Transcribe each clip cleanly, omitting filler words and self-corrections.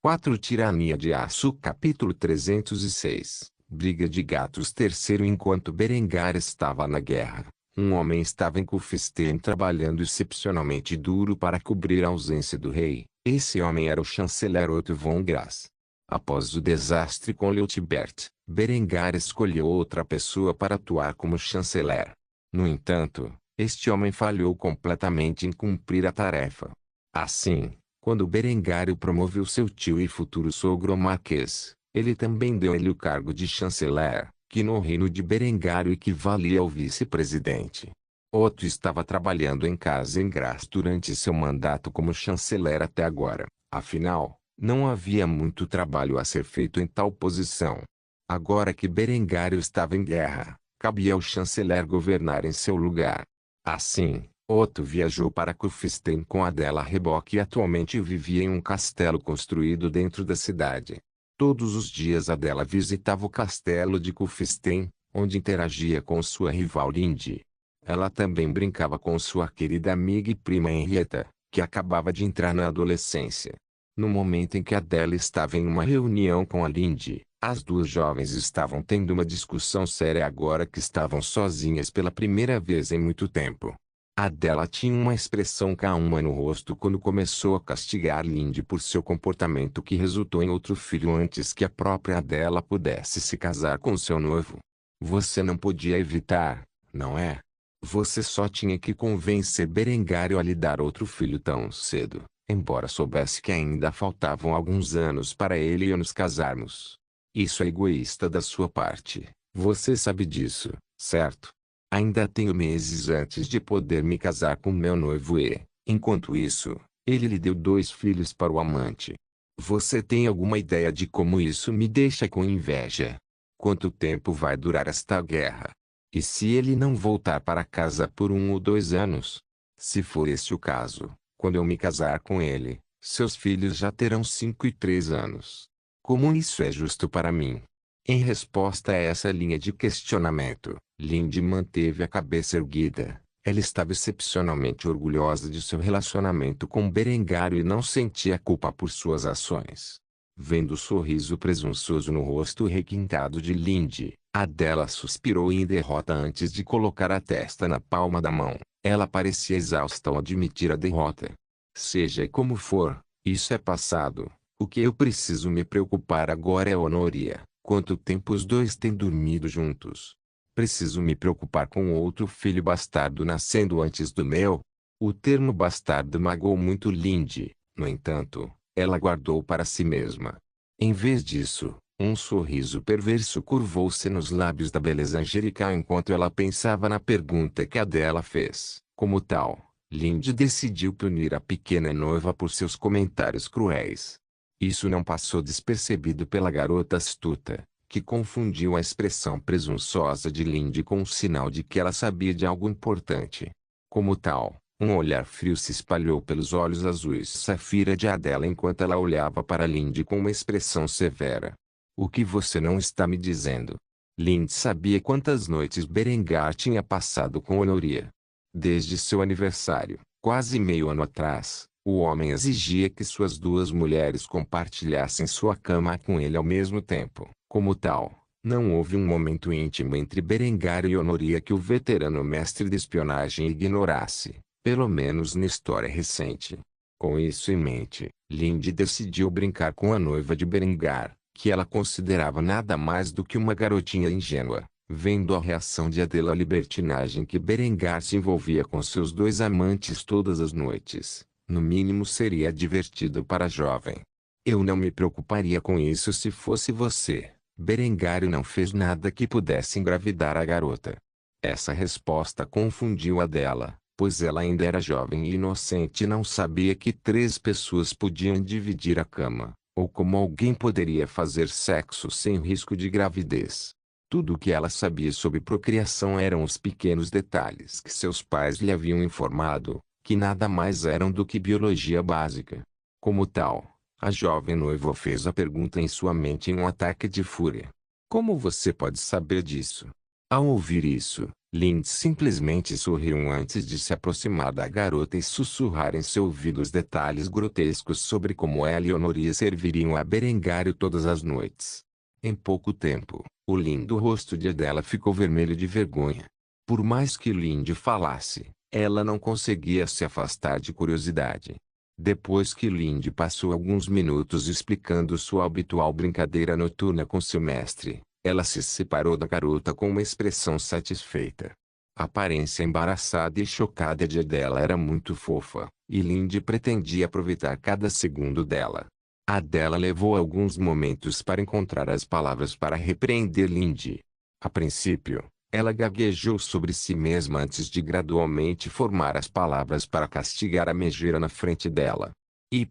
4 Tirania de Aço Capítulo 306 Briga de Gatos. Terceiro. Enquanto Berengar estava na guerra, um homem estava em Cufestein trabalhando excepcionalmente duro para cobrir a ausência do rei. Esse homem era o chanceler Otto von Graz. Após o desastre com Leutbert, Berengar escolheu outra pessoa para atuar como chanceler. No entanto, este homem falhou completamente em cumprir a tarefa. Assim, quando Berengário promoveu seu tio e futuro sogro Marquês, ele também deu a ele o cargo de chanceler, que no reino de Berengário equivalia ao vice-presidente. Otto estava trabalhando em casa em Graz durante seu mandato como chanceler até agora. Afinal, não havia muito trabalho a ser feito em tal posição. Agora que Berengário estava em guerra, cabia ao chanceler governar em seu lugar. Assim, Otto viajou para Kufstein com Adela Rebock e atualmente vivia em um castelo construído dentro da cidade. Todos os dias Adela visitava o castelo de Kufstein, onde interagia com sua rival Lindy. Ela também brincava com sua querida amiga e prima Henrietta, que acabava de entrar na adolescência. No momento em que Adela estava em uma reunião com a Lindy, as duas jovens estavam tendo uma discussão séria agora que estavam sozinhas pela primeira vez em muito tempo. Adela tinha uma expressão calma no rosto quando começou a castigar Lindy por seu comportamento que resultou em outro filho antes que a própria Adela pudesse se casar com seu noivo. Você não podia evitar, não é? Você só tinha que convencer Berengário a lhe dar outro filho tão cedo, embora soubesse que ainda faltavam alguns anos para ele e eu nos casarmos. Isso é egoísta da sua parte, você sabe disso, certo? Ainda tenho meses antes de poder me casar com meu noivo e, enquanto isso, ele lhe deu 2 filhos para o amante. Você tem alguma ideia de como isso me deixa com inveja? Quanto tempo vai durar esta guerra? E se ele não voltar para casa por 1 ou 2 anos? Se for esse o caso, quando eu me casar com ele, seus filhos já terão 5 e 3 anos. Como isso é justo para mim? Em resposta a essa linha de questionamento, Lindy manteve a cabeça erguida. Ela estava excepcionalmente orgulhosa de seu relacionamento com Berengário e não sentia culpa por suas ações. Vendo o sorriso presunçoso no rosto requintado de Lindy, Adela suspirou em derrota antes de colocar a testa na palma da mão. Ela parecia exausta ao admitir a derrota. Seja como for, isso é passado. O que eu preciso me preocupar agora é Honoria. Quanto tempo os dois têm dormido juntos? Preciso me preocupar com outro filho bastardo nascendo antes do meu? O termo bastardo magoou muito Lindy, no entanto, ela guardou para si mesma. Em vez disso, um sorriso perverso curvou-se nos lábios da beleza angelical enquanto ela pensava na pergunta que Adela fez. Como tal, Lindy decidiu punir a pequena noiva por seus comentários cruéis. Isso não passou despercebido pela garota astuta, que confundiu a expressão presunçosa de Lindy com um sinal de que ela sabia de algo importante. Como tal, um olhar frio se espalhou pelos olhos azuis safira de Adela enquanto ela olhava para Lindy com uma expressão severa. O que você não está me dizendo? Lindy sabia quantas noites Berengar tinha passado com Honoria. Desde seu aniversário, quase meio ano atrás, o homem exigia que suas 2 mulheres compartilhassem sua cama com ele ao mesmo tempo. Como tal, não houve um momento íntimo entre Berengar e Honoria que o veterano mestre de espionagem ignorasse, pelo menos na história recente. Com isso em mente, Lindy decidiu brincar com a noiva de Berengar, que ela considerava nada mais do que uma garotinha ingênua. Vendo a reação de Adela à libertinagem que Berengar se envolvia com seus 2 amantes todas as noites, no mínimo seria divertido para a jovem. Eu não me preocuparia com isso se fosse você. Berengário não fez nada que pudesse engravidar a garota. Essa resposta confundiu Adela, pois ela ainda era jovem e inocente e não sabia que 3 pessoas podiam dividir a cama, ou como alguém poderia fazer sexo sem risco de gravidez. Tudo o que ela sabia sobre procriação eram os pequenos detalhes que seus pais lhe haviam informado, que nada mais eram do que biologia básica. Como tal, a jovem noiva fez a pergunta em sua mente em um ataque de fúria. Como você pode saber disso? Ao ouvir isso, Lindy simplesmente sorriu antes de se aproximar da garota e sussurrar em seu ouvido os detalhes grotescos sobre como ela e Honoria serviriam a Berengário todas as noites. Em pouco tempo, o lindo rosto de Adela ficou vermelho de vergonha. Por mais que Lindy falasse, ela não conseguia se afastar de curiosidade. Depois que Lindy passou alguns minutos explicando sua habitual brincadeira noturna com seu mestre, ela se separou da garota com uma expressão satisfeita. A aparência embaraçada e chocada de Adela era muito fofa, e Lindy pretendia aproveitar cada segundo dela. Adela levou alguns momentos para encontrar as palavras para repreender Lindy. A princípio, ela gaguejou sobre si mesma antes de gradualmente formar as palavras para castigar a megera na frente dela. Y.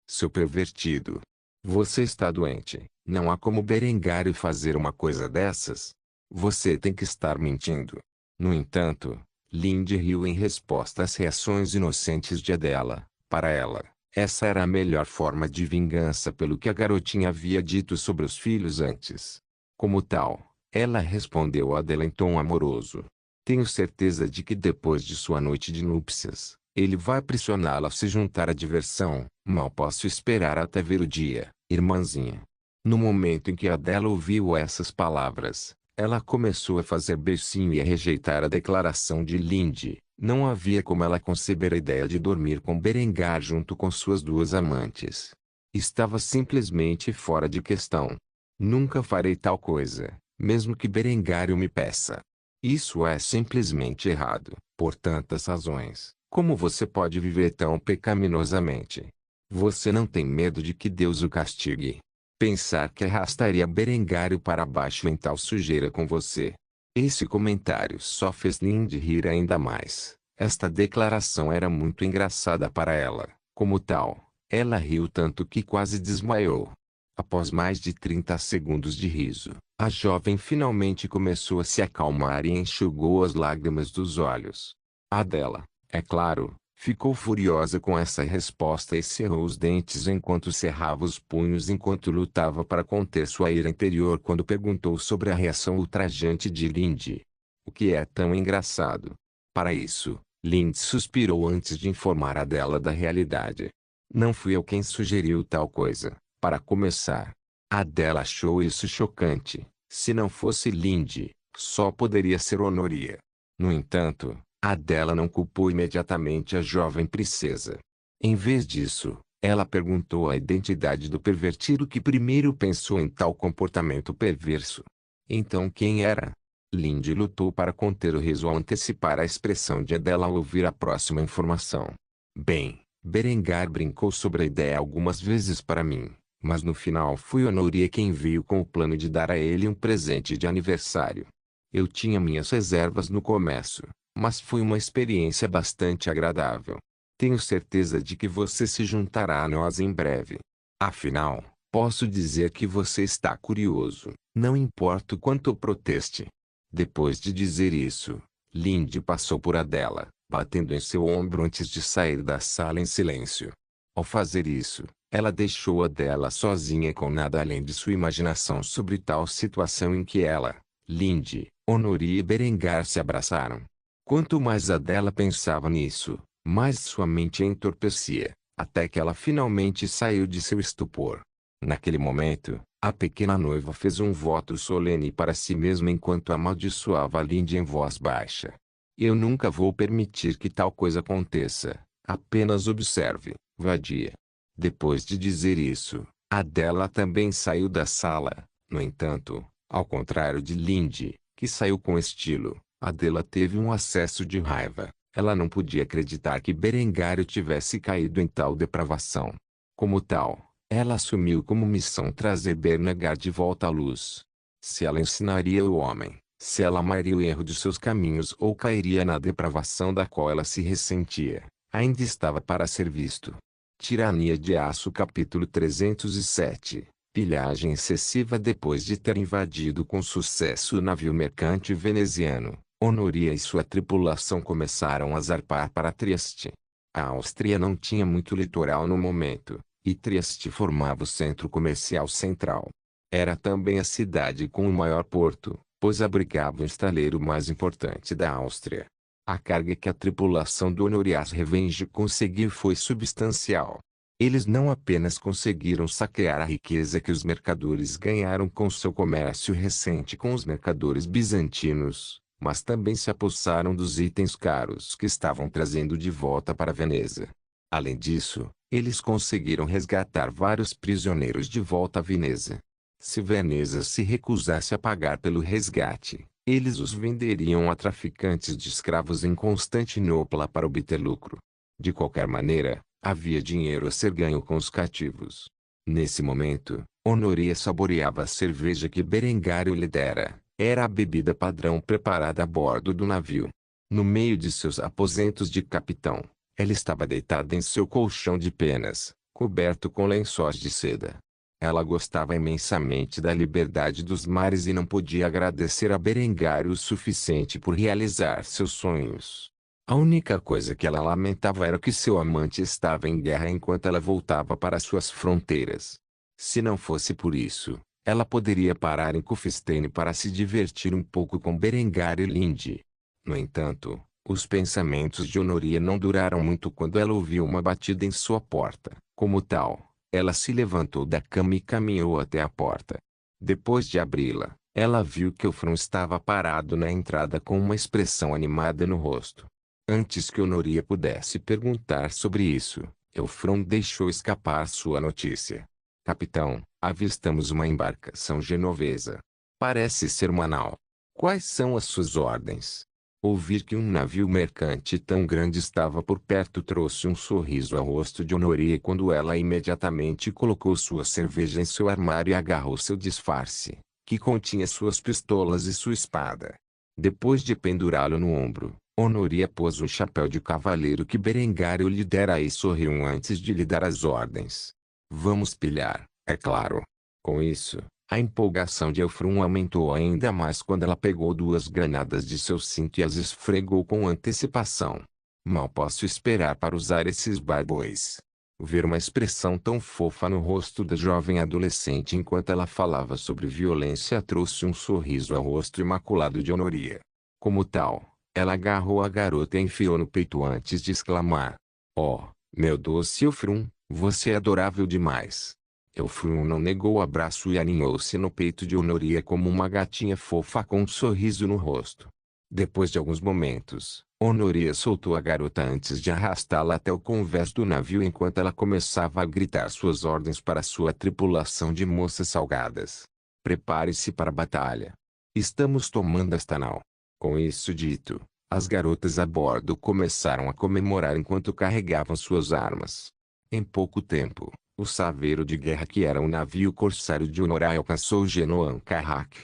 Seu pervertido. Você está doente. Não há como Berengário fazer uma coisa dessas. Você tem que estar mentindo. No entanto, Lindy riu em resposta às reações inocentes de Adela. Para ela, essa era a melhor forma de vingança pelo que a garotinha havia dito sobre os filhos antes. Como tal, ela respondeu a Adela em tom amoroso. Tenho certeza de que depois de sua noite de núpcias, ele vai pressioná-la a se juntar à diversão. Mal posso esperar até ver o dia, irmãzinha. No momento em que Adela ouviu essas palavras, ela começou a fazer beicinho e a rejeitar a declaração de Lindy. Não havia como ela conceber a ideia de dormir com Berengar junto com suas duas amantes. Estava simplesmente fora de questão. Nunca farei tal coisa, mesmo que Berengário me peça. Isso é simplesmente errado, por tantas razões. Como você pode viver tão pecaminosamente? Você não tem medo de que Deus o castigue? Pensar que arrastaria Berengário para baixo em tal sujeira com você. Esse comentário só fez Lindy rir ainda mais. Esta declaração era muito engraçada para ela. Como tal, ela riu tanto que quase desmaiou. Após mais de 30 segundos de riso, a jovem finalmente começou a se acalmar e enxugou as lágrimas dos olhos. Adela, é claro, ficou furiosa com essa resposta e cerrou os dentes enquanto cerrava os punhos enquanto lutava para conter sua ira interior quando perguntou sobre a reação ultrajante de Lindy. O que é tão engraçado? Para isso, Lindy suspirou antes de informar Adela da realidade. Não fui eu quem sugeriu tal coisa. Para começar, Adela achou isso chocante. Se não fosse Lindy, só poderia ser Honoria. No entanto, Adela não culpou imediatamente a jovem princesa. Em vez disso, ela perguntou a identidade do pervertido que primeiro pensou em tal comportamento perverso. Então quem era? Lindy lutou para conter o riso ao antecipar a expressão de Adela ao ouvir a próxima informação. Bem, Berengar brincou sobre a ideia algumas vezes para mim, mas no final foi Honoria quem veio com o plano de dar a ele um presente de aniversário. Eu tinha minhas reservas no começo, mas foi uma experiência bastante agradável. Tenho certeza de que você se juntará a nós em breve. Afinal, posso dizer que você está curioso, não importa o quanto eu proteste. Depois de dizer isso, Lindy passou por Adela, batendo em seu ombro antes de sair da sala em silêncio. Ao fazer isso, ela deixou Adela sozinha com nada além de sua imaginação sobre tal situação em que ela, Lindy, Honoria e Berengar se abraçaram. Quanto mais Adela pensava nisso, mais sua mente entorpecia, até que ela finalmente saiu de seu estupor. Naquele momento, a pequena noiva fez um voto solene para si mesma enquanto amaldiçoava Lindy em voz baixa. Eu nunca vou permitir que tal coisa aconteça, apenas observe, vadia. Depois de dizer isso, Adela também saiu da sala. No entanto, ao contrário de Lindy, que saiu com estilo, Adela teve um acesso de raiva. Ela não podia acreditar que Berengário tivesse caído em tal depravação. Como tal, ela assumiu como missão trazer Berengar de volta à luz. Se ela ensinaria o homem, se ela amaria o erro de seus caminhos ou cairia na depravação da qual ela se ressentia, ainda estava para ser visto. Tirania de Aço capítulo 307. Pilhagem excessiva. Depois de ter invadido com sucesso o navio mercante veneziano, Honoria e sua tripulação começaram a zarpar para Trieste. A Áustria não tinha muito litoral no momento, e Trieste formava o centro comercial central. Era também a cidade com o maior porto, pois abrigava o estaleiro mais importante da Áustria. A carga que a tripulação do Honorias Revenge conseguiu foi substancial. Eles não apenas conseguiram saquear a riqueza que os mercadores ganharam com seu comércio recente com os mercadores bizantinos, mas também se apossaram dos itens caros que estavam trazendo de volta para Veneza. Além disso, eles conseguiram resgatar vários prisioneiros de volta a Veneza. Se Veneza se recusasse a pagar pelo resgate, eles os venderiam a traficantes de escravos em Constantinopla para obter lucro. De qualquer maneira, havia dinheiro a ser ganho com os cativos. Nesse momento, Honoria saboreava a cerveja que Berengário lhe dera. Era a bebida padrão preparada a bordo do navio. No meio de seus aposentos de capitão, ela estava deitada em seu colchão de penas, coberto com lençóis de seda. Ela gostava imensamente da liberdade dos mares e não podia agradecer a Berengário o suficiente por realizar seus sonhos. A única coisa que ela lamentava era que seu amante estava em guerra enquanto ela voltava para suas fronteiras. Se não fosse por isso, ela poderia parar em Kufstein para se divertir um pouco com Berengário e Linde. No entanto, os pensamentos de Honoria não duraram muito quando ela ouviu uma batida em sua porta. Como tal, ela se levantou da cama e caminhou até a porta. Depois de abri-la, ela viu que Eufron estava parado na entrada com uma expressão animada no rosto. Antes que Honoria pudesse perguntar sobre isso, Eufron deixou escapar sua notícia. Capitão, avistamos uma embarcação genovesa. Parece ser uma nau. Quais são as suas ordens? Ouvir que um navio mercante tão grande estava por perto trouxe um sorriso ao rosto de Honoria quando ela imediatamente colocou sua cerveja em seu armário e agarrou seu disfarce, que continha suas pistolas e sua espada. Depois de pendurá-lo no ombro, Honoria pôs o chapéu de cavaleiro que Berengário lhe dera e sorriu antes de lhe dar as ordens. Vamos pilhar, é claro. Com isso, a empolgação de Eufron aumentou ainda mais quando ela pegou 2 granadas de seu cinto e as esfregou com antecipação. Mal posso esperar para usar esses bad boys. Ver uma expressão tão fofa no rosto da jovem adolescente enquanto ela falava sobre violência trouxe um sorriso ao rosto imaculado de Honoria. Como tal, ela agarrou a garota e enfiou no peito antes de exclamar: "Oh, meu doce Eufron, você é adorável demais." Eufron não negou o abraço e aninhou-se no peito de Honoria como uma gatinha fofa com um sorriso no rosto. Depois de alguns momentos, Honoria soltou a garota antes de arrastá-la até o convés do navio enquanto ela começava a gritar suas ordens para sua tripulação de moças salgadas. "Prepare-se para a batalha. Estamos tomando esta nau." Com isso dito, as garotas a bordo começaram a comemorar enquanto carregavam suas armas. Em pouco tempo, o saveiro de guerra que era um navio corsário de Honoria alcançou Genoan Carrack.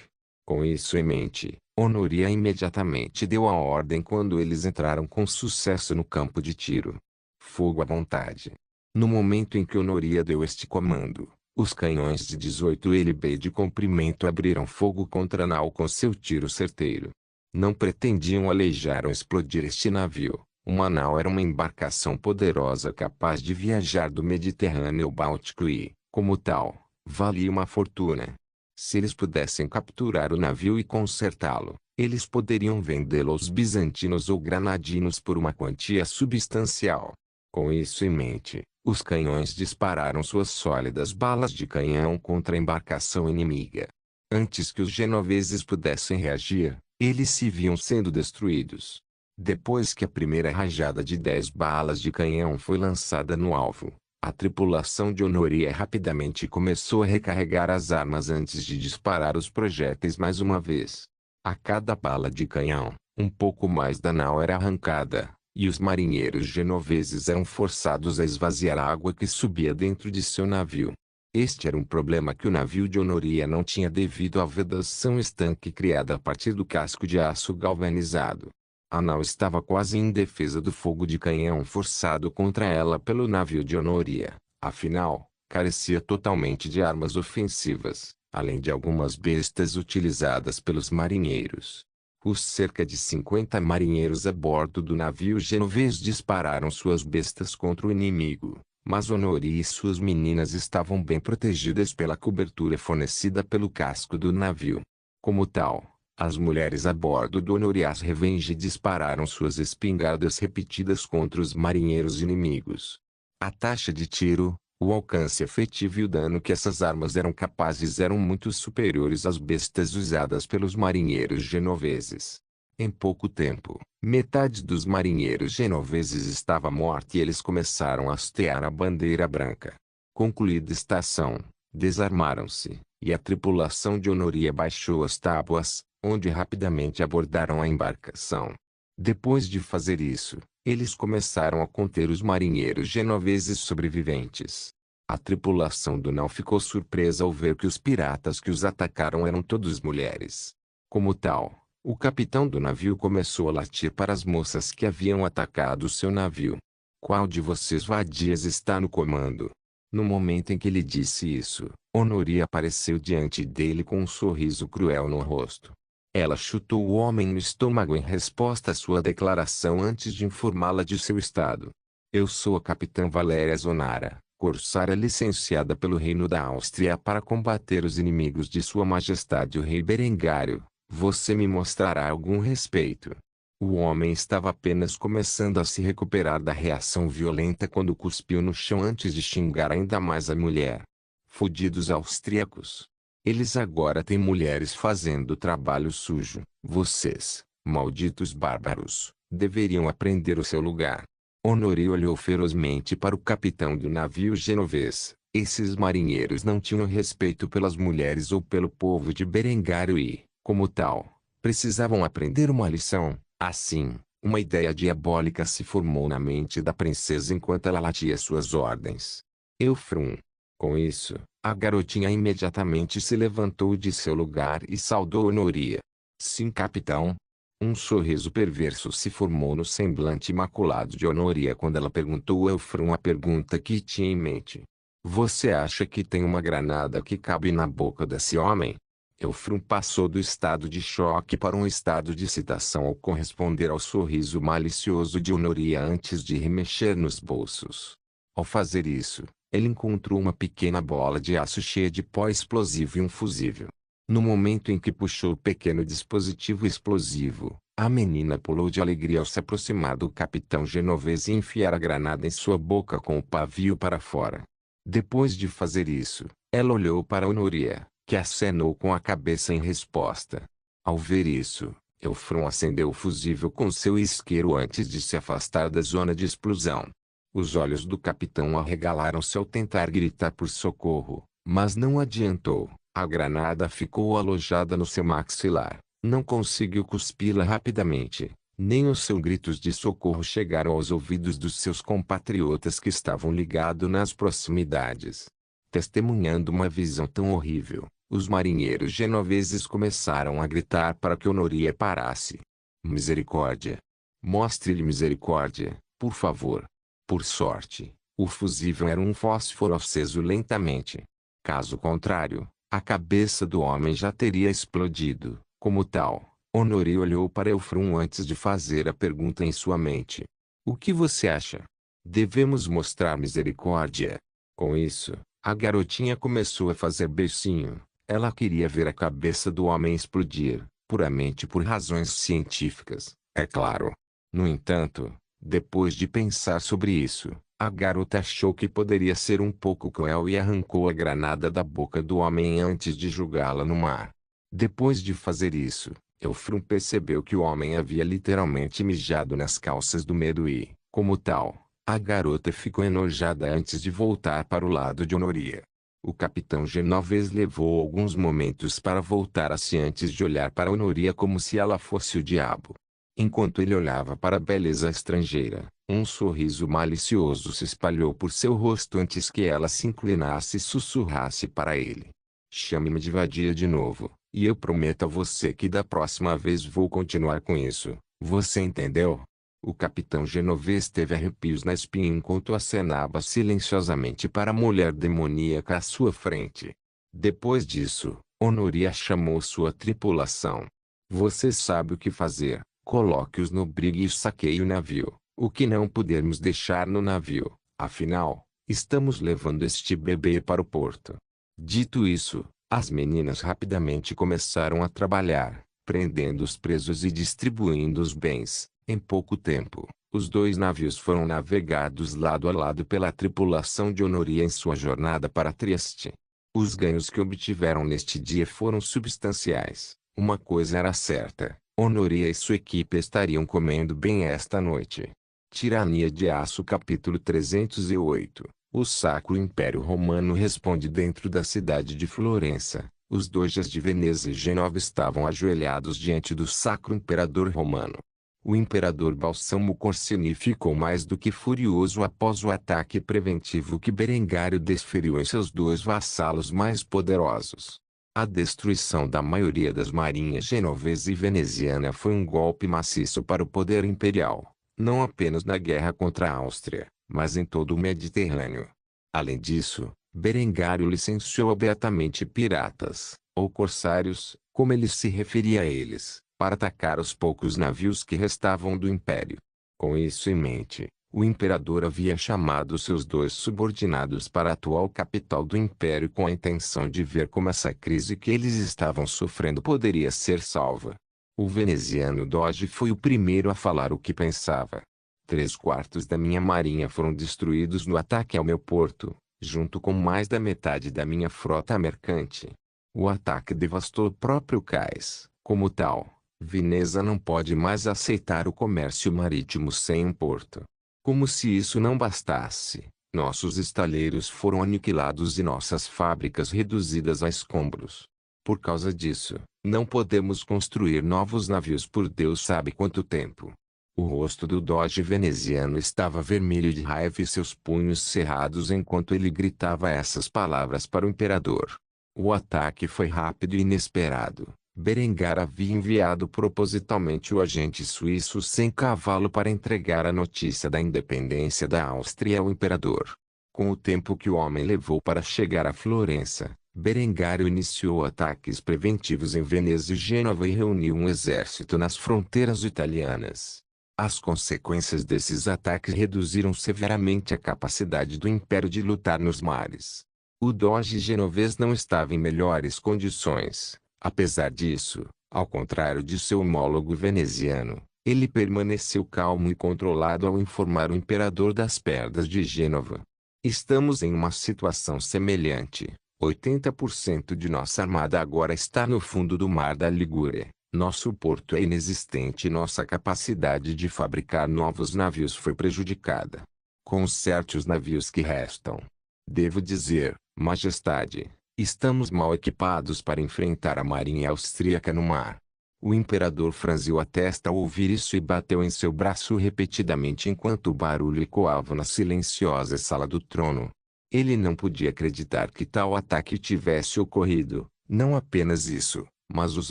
Com isso em mente, Honoria imediatamente deu a ordem quando eles entraram com sucesso no campo de tiro. Fogo à vontade. No momento em que Honoria deu este comando, os canhões de 18 lb de comprimento abriram fogo contra a nau com seu tiro certeiro. Não pretendiam aleijar ou explodir este navio. Uma nau era uma embarcação poderosa capaz de viajar do Mediterrâneo ao Báltico e, como tal, valia uma fortuna. Se eles pudessem capturar o navio e consertá-lo, eles poderiam vendê-lo aos bizantinos ou granadinos por uma quantia substancial. Com isso em mente, os canhões dispararam suas sólidas balas de canhão contra a embarcação inimiga. Antes que os genoveses pudessem reagir, eles se viam sendo destruídos. Depois que a primeira rajada de 10 balas de canhão foi lançada no alvo, a tripulação de Honoria rapidamente começou a recarregar as armas antes de disparar os projéteis mais uma vez. A cada bala de canhão, um pouco mais da nau era arrancada, e os marinheiros genoveses eram forçados a esvaziar a água que subia dentro de seu navio. Este era um problema que o navio de Honoria não tinha devido à vedação estanque criada a partir do casco de aço galvanizado. A nau estava quase indefesa do fogo de canhão forçado contra ela pelo navio de Honoria. Afinal, carecia totalmente de armas ofensivas, além de algumas bestas utilizadas pelos marinheiros. Os cerca de 50 marinheiros a bordo do navio genovês dispararam suas bestas contra o inimigo, mas Honoria e suas meninas estavam bem protegidas pela cobertura fornecida pelo casco do navio. Como tal, As mulheres a bordo do Honorias Revenge dispararam suas espingardas repetidas contra os marinheiros inimigos. A taxa de tiro, o alcance efetivo e o dano que essas armas eram capazes eram muito superiores às bestas usadas pelos marinheiros genoveses. Em pouco tempo, metade dos marinheiros genoveses estava morta e eles começaram a hastear a bandeira branca. Concluída esta ação, desarmaram-se, e a tripulação de Honoria baixou as tábuas, onde rapidamente abordaram a embarcação. Depois de fazer isso, eles começaram a conter os marinheiros genoveses sobreviventes. A tripulação do nau ficou surpresa ao ver que os piratas que os atacaram eram todos mulheres. Como tal, o capitão do navio começou a latir para as moças que haviam atacado seu navio. "Qual de vocês vadias está no comando?" No momento em que ele disse isso, Honoria apareceu diante dele com um sorriso cruel no rosto. Ela chutou o homem no estômago em resposta à sua declaração antes de informá-la de seu estado. "Eu sou a capitã Valéria Zonara, corsária licenciada pelo Reino da Áustria para combater os inimigos de Sua Majestade o Rei Berengário. Você me mostrará algum respeito." O homem estava apenas começando a se recuperar da reação violenta quando cuspiu no chão antes de xingar ainda mais a mulher. "Fodidos austríacos! Eles agora têm mulheres fazendo trabalho sujo. Vocês, malditos bárbaros, deveriam aprender o seu lugar." Honoré olhou ferozmente para o capitão do navio genovês. Esses marinheiros não tinham respeito pelas mulheres ou pelo povo de Berengário e, como tal, precisavam aprender uma lição. Assim, uma ideia diabólica se formou na mente da princesa enquanto ela latia suas ordens. "Eufrum." Com isso, a garotinha imediatamente se levantou de seu lugar e saudou Honoria. "Sim, capitão." Um sorriso perverso se formou no semblante imaculado de Honoria quando ela perguntou a Eufrum a pergunta que tinha em mente. "Você acha que tem uma granada que cabe na boca desse homem?" Eufrum passou do estado de choque para um estado de excitação ao corresponder ao sorriso malicioso de Honoria antes de remexer nos bolsos. Ao fazer isso, ele encontrou uma pequena bola de aço cheia de pó explosivo e um fusível. No momento em que puxou o pequeno dispositivo explosivo, a menina pulou de alegria ao se aproximar do capitão genovês e enfiar a granada em sua boca com o pavio para fora. Depois de fazer isso, ela olhou para Honoria, que acenou com a cabeça em resposta. Ao ver isso, Eufrum acendeu o fusível com seu isqueiro antes de se afastar da zona de explosão. Os olhos do capitão arregalaram-se ao tentar gritar por socorro, mas não adiantou. A granada ficou alojada no seu maxilar. Não conseguiu cuspi-la rapidamente. Nem os seus gritos de socorro chegaram aos ouvidos dos seus compatriotas que estavam ligados nas proximidades. Testemunhando uma visão tão horrível, os marinheiros genoveses começaram a gritar para que Honoria parasse. "Misericórdia! Mostre-lhe misericórdia, por favor." Por sorte, o fusível era um fósforo aceso lentamente. Caso contrário, a cabeça do homem já teria explodido. Como tal, Honoré olhou para Eufrum antes de fazer a pergunta em sua mente. "O que você acha? Devemos mostrar misericórdia?" Com isso, a garotinha começou a fazer beicinho. Ela queria ver a cabeça do homem explodir, puramente por razões científicas, é claro. No entanto, depois de pensar sobre isso, a garota achou que poderia ser um pouco cruel e arrancou a granada da boca do homem antes de jogá-la no mar. Depois de fazer isso, Eufrum percebeu que o homem havia literalmente mijado nas calças do medo e, como tal, a garota ficou enojada antes de voltar para o lado de Honoria. O capitão genovês levou alguns momentos para voltar a si antes de olhar para Honoria como se ela fosse o diabo. Enquanto ele olhava para a beleza estrangeira, um sorriso malicioso se espalhou por seu rosto antes que ela se inclinasse e sussurrasse para ele. "Chame-me de vadia de novo, e eu prometo a você que da próxima vez vou continuar com isso, você entendeu?" O capitão genovês teve arrepios na espinha enquanto acenava silenciosamente para a mulher demoníaca à sua frente. Depois disso, Honoria chamou sua tripulação. "Você sabe o que fazer. Coloque-os no brigue e saqueie o navio. O que não pudermos deixar no navio, afinal, estamos levando este bebê para o porto." Dito isso, as meninas rapidamente começaram a trabalhar. prendendo os presos e distribuindo os bens. Em pouco tempo, os dois navios foram navegados lado a lado pela tripulação de Honoria em sua jornada para Trieste. Os ganhos que obtiveram neste dia foram substanciais. Uma coisa era certa: Honoria e sua equipe estariam comendo bem esta noite. Tirania de Aço capítulo 308. O Sacro Império Romano responde. Dentro da cidade de Florença, os doges de Veneza e Gênova estavam ajoelhados diante do Sacro Imperador Romano. O imperador Balsamo Corsini ficou mais do que furioso após o ataque preventivo que Berengário desferiu em seus dois vassalos mais poderosos. A destruição da maioria das marinhas genovesa e veneziana foi um golpe maciço para o poder imperial, não apenas na guerra contra a Áustria, mas em todo o Mediterrâneo. Além disso, Berengário licenciou abertamente piratas, ou corsários, como ele se referia a eles, para atacar os poucos navios que restavam do império. Com isso em mente, o imperador havia chamado seus dois subordinados para a atual capital do império com a intenção de ver como essa crise que eles estavam sofrendo poderia ser salva. O veneziano doge foi o primeiro a falar o que pensava. 3/4 da minha marinha foram destruídos no ataque ao meu porto, junto com mais da metade da minha frota mercante. O ataque devastou o próprio cais. Como tal, Veneza não pode mais aceitar o comércio marítimo sem um porto. Como se isso não bastasse, nossos estaleiros foram aniquilados e nossas fábricas reduzidas a escombros. Por causa disso, não podemos construir novos navios por Deus sabe quanto tempo. O rosto do doge veneziano estava vermelho de raiva e seus punhos cerrados enquanto ele gritava essas palavras para o imperador. O ataque foi rápido e inesperado. Berengar havia enviado propositalmente o agente suíço sem cavalo para entregar a notícia da independência da Áustria ao imperador. Com o tempo que o homem levou para chegar a Florença, Berengário iniciou ataques preventivos em Veneza e Gênova e reuniu um exército nas fronteiras italianas. As consequências desses ataques reduziram severamente a capacidade do império de lutar nos mares. O doge genovês não estava em melhores condições. Apesar disso, ao contrário de seu homólogo veneziano, ele permaneceu calmo e controlado ao informar o imperador das perdas de Gênova. Estamos em uma situação semelhante. 80% de nossa armada agora está no fundo do mar da Ligúria. Nosso porto é inexistente e nossa capacidade de fabricar novos navios foi prejudicada. Conserte os navios que restam. Devo dizer, Majestade, estamos mal equipados para enfrentar a marinha austríaca no mar. O imperador franziu a testa ao ouvir isso e bateu em seu braço repetidamente enquanto o barulho ecoava na silenciosa sala do trono. Ele não podia acreditar que tal ataque tivesse ocorrido. Não apenas isso, mas os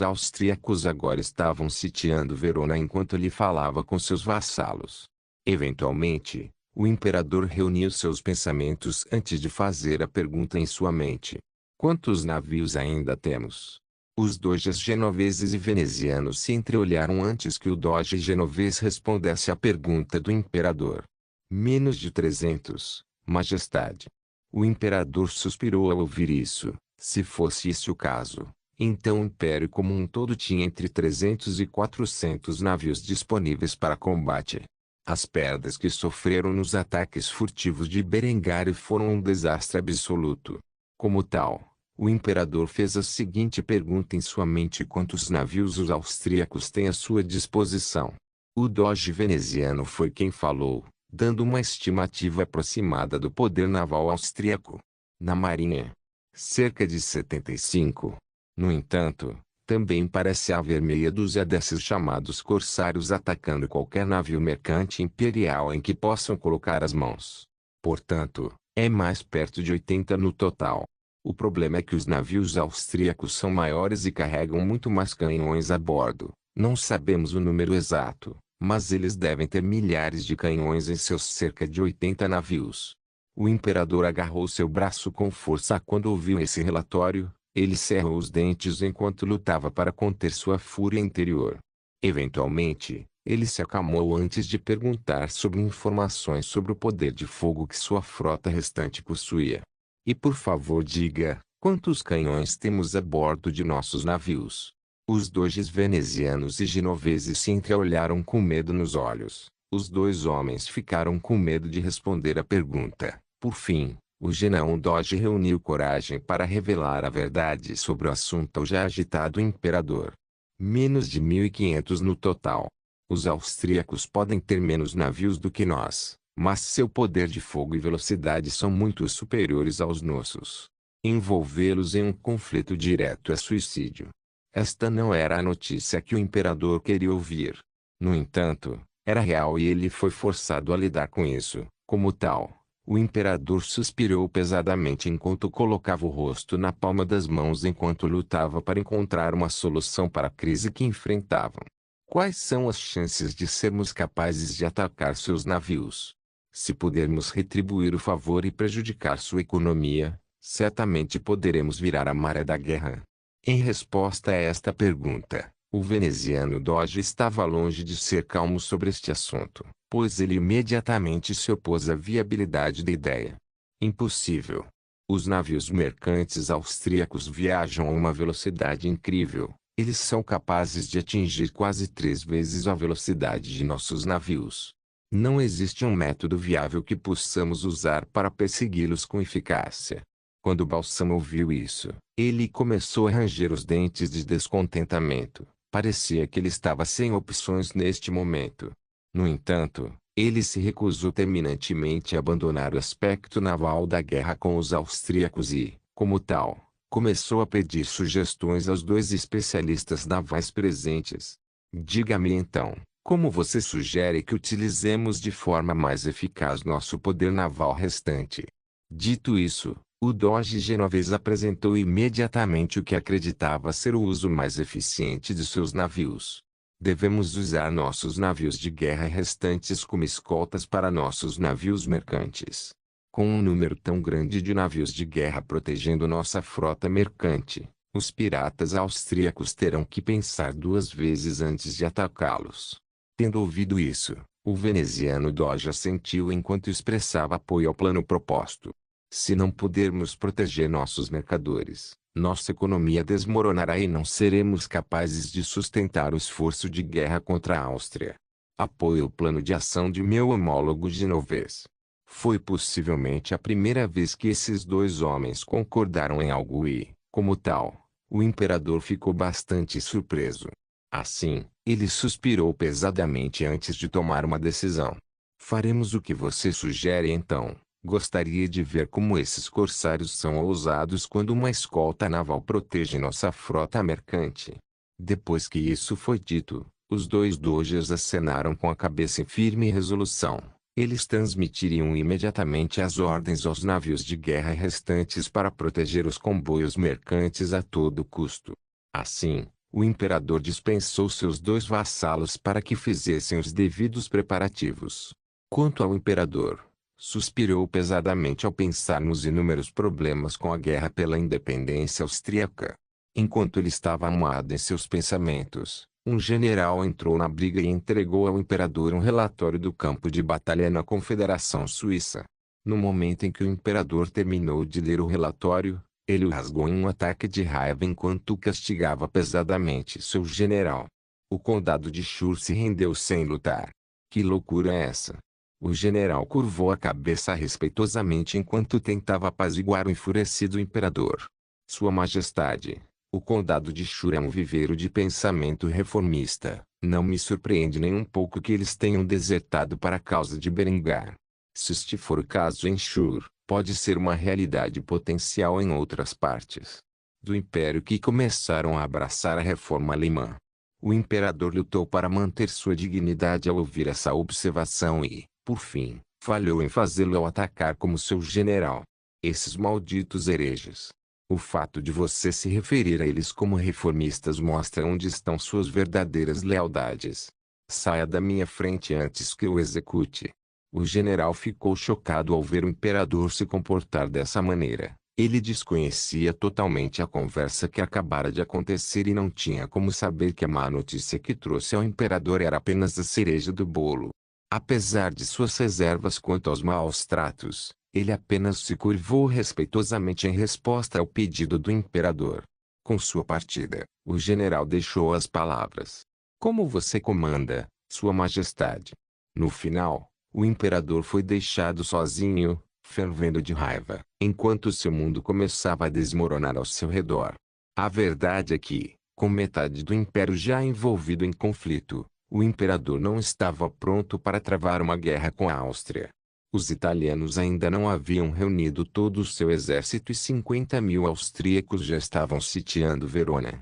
austríacos agora estavam sitiando Verona enquanto ele falava com seus vassalos. Eventualmente, o imperador reuniu seus pensamentos antes de fazer a pergunta em sua mente. Quantos navios ainda temos? Os doges genoveses e venezianos se entreolharam antes que o doge genovês respondesse à pergunta do imperador. Menos de 300, Majestade. O imperador suspirou ao ouvir isso. Se fosse esse o caso, então o império como um todo tinha entre 300 e 400 navios disponíveis para combate. As perdas que sofreram nos ataques furtivos de Berengário foram um desastre absoluto. Como tal, o imperador fez a seguinte pergunta em sua mente: quantos navios os austríacos têm à sua disposição? O doge veneziano foi quem falou, dando uma estimativa aproximada do poder naval austríaco. Na marinha, cerca de 75. No entanto, também parece haver meia dúzia desses chamados corsários atacando qualquer navio mercante imperial em que possam colocar as mãos. Portanto, é mais perto de 80 no total. O problema é que os navios austríacos são maiores e carregam muito mais canhões a bordo. Não sabemos o número exato, mas eles devem ter milhares de canhões em seus cerca de 80 navios. O imperador agarrou seu braço com força quando ouviu esse relatório. Ele cerrou os dentes enquanto lutava para conter sua fúria interior. Eventualmente, ele se acalmou antes de perguntar sobre informações sobre o poder de fogo que sua frota restante possuía. E por favor diga, quantos canhões temos a bordo de nossos navios? Os doges venezianos e genoveses se entreolharam com medo nos olhos. Os dois homens ficaram com medo de responder a pergunta. Por fim, o Generão Doge reuniu coragem para revelar a verdade sobre o assunto ao já agitado imperador. Menos de 1.500 no total. Os austríacos podem ter menos navios do que nós, mas seu poder de fogo e velocidade são muito superiores aos nossos. Envolvê-los em um conflito direto é suicídio. Esta não era a notícia que o imperador queria ouvir. No entanto, era real e ele foi forçado a lidar com isso. Como tal, o imperador suspirou pesadamente enquanto colocava o rosto na palma das mãos enquanto lutava para encontrar uma solução para a crise que enfrentavam. Quais são as chances de sermos capazes de atacar seus navios? Se pudermos retribuir o favor e prejudicar sua economia, certamente poderemos virar a maré da guerra. Em resposta a esta pergunta, o veneziano Doge estava longe de ser calmo sobre este assunto, pois ele imediatamente se opôs à viabilidade da ideia. Impossível. Os navios mercantes austríacos viajam a uma velocidade incrível. Eles são capazes de atingir quase 3 vezes a velocidade de nossos navios. Não existe um método viável que possamos usar para persegui-los com eficácia. Quando Balsamo ouviu isso, ele começou a ranger os dentes de descontentamento. Parecia que ele estava sem opções neste momento. No entanto, ele se recusou terminantemente a abandonar o aspecto naval da guerra com os austríacos e, como tal, começou a pedir sugestões aos dois especialistas navais presentes. Diga-me então, como você sugere que utilizemos de forma mais eficaz nosso poder naval restante? Dito isso, o Doge genovês apresentou imediatamente o que acreditava ser o uso mais eficiente de seus navios. Devemos usar nossos navios de guerra restantes como escoltas para nossos navios mercantes. Com um número tão grande de navios de guerra protegendo nossa frota mercante, os piratas austríacos terão que pensar 2 vezes antes de atacá-los. Tendo ouvido isso, o veneziano Doge assentiu enquanto expressava apoio ao plano proposto. Se não pudermos proteger nossos mercadores, nossa economia desmoronará e não seremos capazes de sustentar o esforço de guerra contra a Áustria. Apoio o plano de ação de meu homólogo genovês. Foi possivelmente a primeira vez que esses dois homens concordaram em algo e, como tal, o imperador ficou bastante surpreso. Assim, ele suspirou pesadamente antes de tomar uma decisão. Faremos o que você sugere então. Gostaria de ver como esses corsários são ousados quando uma escolta naval protege nossa frota mercante. Depois que isso foi dito, os dois doges acenaram com a cabeça em firme resolução. Eles transmitiriam imediatamente as ordens aos navios de guerra restantes para proteger os comboios mercantes a todo custo. Assim, o imperador dispensou seus 2 vassalos para que fizessem os devidos preparativos. Quanto ao imperador, suspirou pesadamente ao pensar nos inúmeros problemas com a guerra pela independência austríaca. Enquanto ele estava amuado em seus pensamentos, um general entrou na briga e entregou ao imperador um relatório do campo de batalha na Confederação Suíça. No momento em que o imperador terminou de ler o relatório, ele o rasgou em um ataque de raiva enquanto castigava pesadamente seu general. O condado de Chur se rendeu sem lutar. Que loucura é essa? O general curvou a cabeça respeitosamente enquanto tentava apaziguar o enfurecido imperador. Sua Majestade, o condado de Chur é um viveiro de pensamento reformista. Não me surpreende nem um pouco que eles tenham desertado para a causa de Berengar. Se este for o caso em Chur, pode ser uma realidade potencial em outras partes do império que começaram a abraçar a reforma alemã. O imperador lutou para manter sua dignidade ao ouvir essa observação e, por fim, falhou em fazê-lo ao atacar como seu general. Esses malditos hereges. O fato de você se referir a eles como reformistas mostra onde estão suas verdadeiras lealdades. Saia da minha frente antes que eu execute. O general ficou chocado ao ver o imperador se comportar dessa maneira. Ele desconhecia totalmente a conversa que acabara de acontecer e não tinha como saber que a má notícia que trouxe ao imperador era apenas a cereja do bolo. Apesar de suas reservas quanto aos maus tratos, ele apenas se curvou respeitosamente em resposta ao pedido do imperador. Com sua partida, o general deixou as palavras: "Como você comanda, Sua Majestade?" No final, o imperador foi deixado sozinho, fervendo de raiva, enquanto seu mundo começava a desmoronar ao seu redor. A verdade é que, com metade do império já envolvido em conflito, o imperador não estava pronto para travar uma guerra com a Áustria. Os italianos ainda não haviam reunido todo o seu exército e 50.000 austríacos já estavam sitiando Verona.